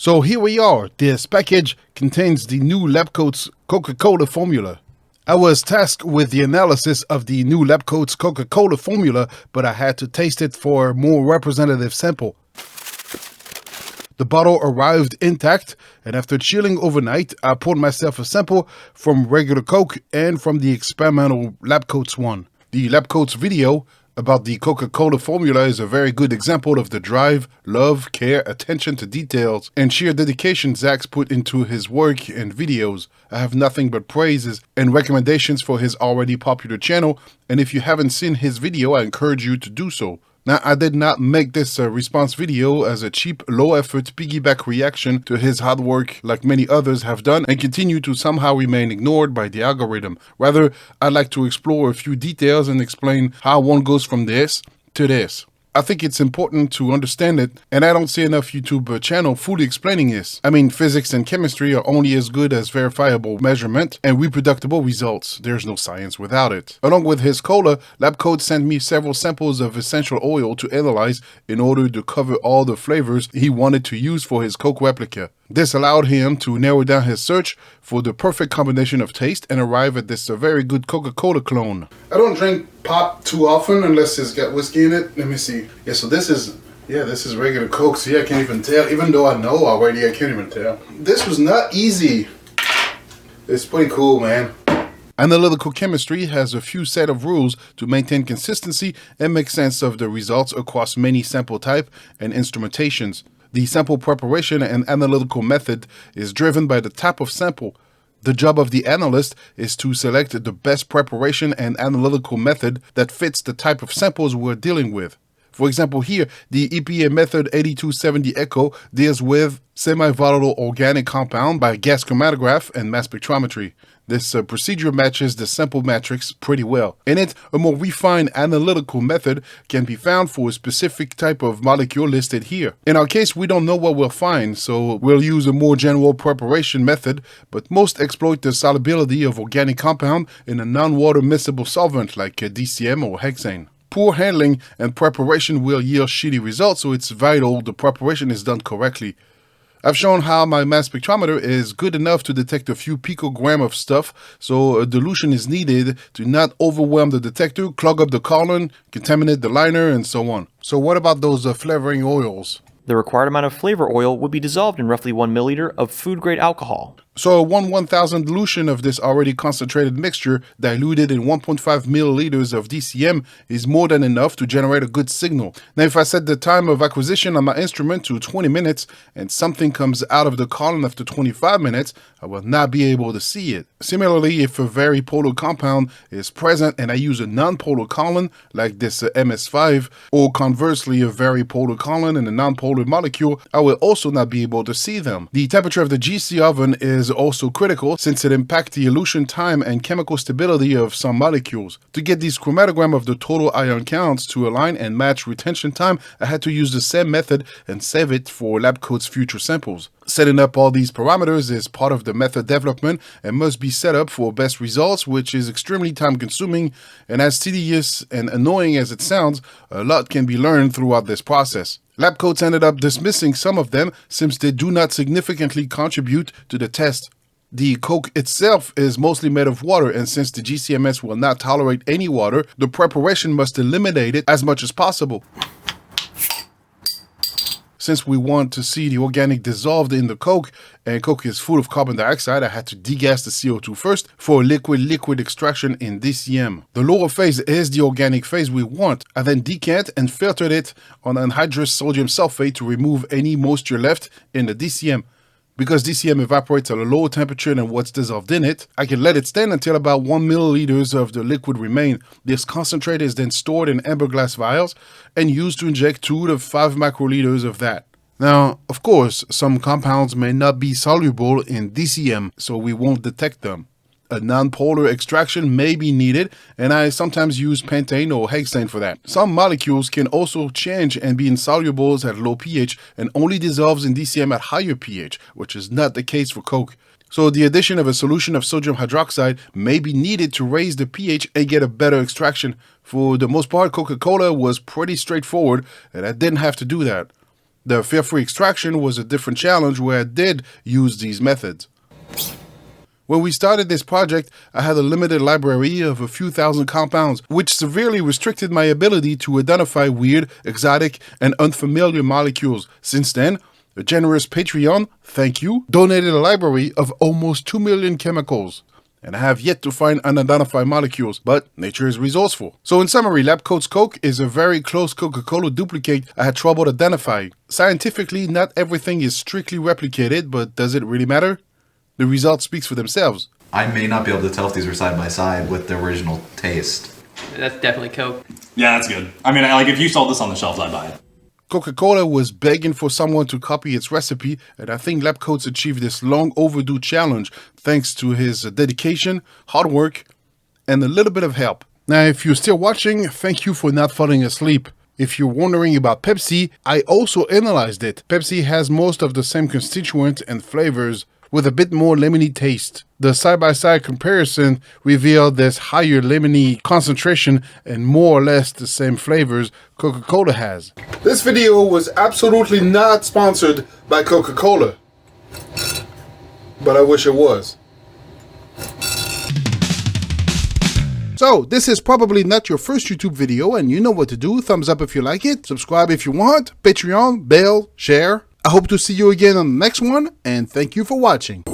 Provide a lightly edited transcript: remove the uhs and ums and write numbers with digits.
So here we are. This package contains the new Labcoatz Coca Cola formula. I was tasked with the analysis of the new Labcoatz Coca Cola formula, but I had to taste it for a more representative sample. The bottle arrived intact, and after chilling overnight, I poured myself a sample from regular Coke and from the experimental Labcoatz one. The Labcoatz video about the Coca-Cola formula is a very good example of the drive, love, care, attention to details, and sheer dedication Zach's put into his work and videos. I have nothing but praises and recommendations for his already popular channel, and if you haven't seen his video, I encourage you to do so. Now, I did not make this response video as a cheap, low-effort piggyback reaction to his hard work like many others have done and continue to somehow remain ignored by the algorithm. Rather, I'd like to explore a few details and explain how one goes from this to this. I think it's important to understand it, and I don't see enough YouTube channel fully explaining this. I mean, physics and chemistry are only as good as verifiable measurement and reproducible results. There's no science without it. Along with his cola, Labcoatz sent me several samples of essential oil to analyze in order to cover all the flavors he wanted to use for his Coke replica. This allowed him to narrow down his search for the perfect combination of taste and arrive at this very good Coca-Cola clone. I don't drink pop too often unless it's got whiskey in it. Let me see. Yeah, so this is regular Coke. See, I can't even tell. Even though I know already, I can't even tell. This was not easy. It's pretty cool, man. Analytical chemistry has a few set of rules to maintain consistency and make sense of the results across many sample type and instrumentations. The sample preparation and analytical method is driven by the type of sample. The job of the analyst is to select the best preparation and analytical method that fits the type of samples we're dealing with. For example, here, the EPA method 8270 ECHO deals with semi-volatile organic compound by gas chromatograph and mass spectrometry. This procedure matches the sample matrix pretty well. In it, a more refined analytical method can be found for a specific type of molecule listed here. In our case, we don't know what we'll find, so we'll use a more general preparation method, but most exploit the solubility of organic compound in a non-water miscible solvent like DCM or hexane. Poor handling and preparation will yield shitty results, so it's vital the preparation is done correctly. I've shown how my mass spectrometer is good enough to detect a few picogram of stuff, so a dilution is needed to not overwhelm the detector, clog up the column, contaminate the liner, and so on. So what about those flavoring oils? The required amount of flavor oil would be dissolved in roughly 1 milliliter of food-grade alcohol. So a 1/1000 dilution of this already concentrated mixture diluted in 1.5 milliliters of DCM is more than enough to generate a good signal. Now if I set the time of acquisition on my instrument to 20 minutes and something comes out of the column after 25 minutes, I will not be able to see it. Similarly, if a very polar compound is present and I use a non-polar column like this MS5, or conversely a very polar column and a non-polar molecule, I will also not be able to see them. The temperature of the GC oven is also critical since it impacts the elution time and chemical stability of some molecules. To get these chromatogram of the total ion counts to align and match retention time, I had to use the same method and save it for Labcoatz future samples. Setting up all these parameters is part of the method development and must be set up for best results, which is extremely time consuming, and as tedious and annoying as it sounds, a lot can be learned throughout this process. Labcoatz ended up dismissing some of them since they do not significantly contribute to the test. The Coke itself is mostly made of water, and since the GCMS will not tolerate any water, the preparation must eliminate it as much as possible. Since we want to see the organic dissolved in the Coke, and Coke is full of carbon dioxide, I had to degas the CO2 first for liquid extraction in DCM. The lower phase is the organic phase we want. I then decant and filtered it on anhydrous sodium sulfate to remove any moisture left in the DCM. Because DCM evaporates at a lower temperature than what's dissolved in it, I can let it stand until about 1 milliliters of the liquid remain. This concentrate is then stored in amber glass vials and used to inject 2 to 5 microliters of that. Now, of course, some compounds may not be soluble in DCM, so we won't detect them. A non-polar extraction may be needed, and I sometimes use pentane or hexane for that. Some molecules can also change and be insoluble at low pH and only dissolves in DCM at higher pH, which is not the case for Coke. So the addition of a solution of sodium hydroxide may be needed to raise the pH and get a better extraction. For the most part, Coca Cola was pretty straightforward, and I didn't have to do that. The fear-free extraction was a different challenge where I did use these methods. When we started this project, I had a limited library of a few thousand compounds, which severely restricted my ability to identify weird, exotic, and unfamiliar molecules. Since then, a generous Patreon, thank you, donated a library of almost 2 million chemicals. And I have yet to find unidentified molecules, but nature is resourceful. So in summary, Labcoatz Coke is a very close Coca Cola duplicate I had trouble identifying. Scientifically, not everything is strictly replicated, but does it really matter? The results speaks for themselves. I may not be able to tell if these were side by side with the original taste. That's definitely Coke. Yeah, that's good. I mean, like, if you sold this on the shelves, I'd buy it. Coca Cola was begging for someone to copy its recipe, and I think Labcoatz achieved this long overdue challenge thanks to his dedication, hard work, and a little bit of help. Now, if you're still watching, thank you for not falling asleep. If you're wondering about Pepsi, I also analyzed it. Pepsi has most of the same constituents and flavors, with a bit more lemony taste. The side-by-side comparison revealed this higher lemony concentration and more or less the same flavors Coca-Cola has. This video was absolutely not sponsored by Coca-Cola, but I wish it was. So, this is probably not your first YouTube video, and you know what to do. Thumbs up if you like it, subscribe if you want, Patreon, bell, share. I hope to see you again on the next one, and thank you for watching.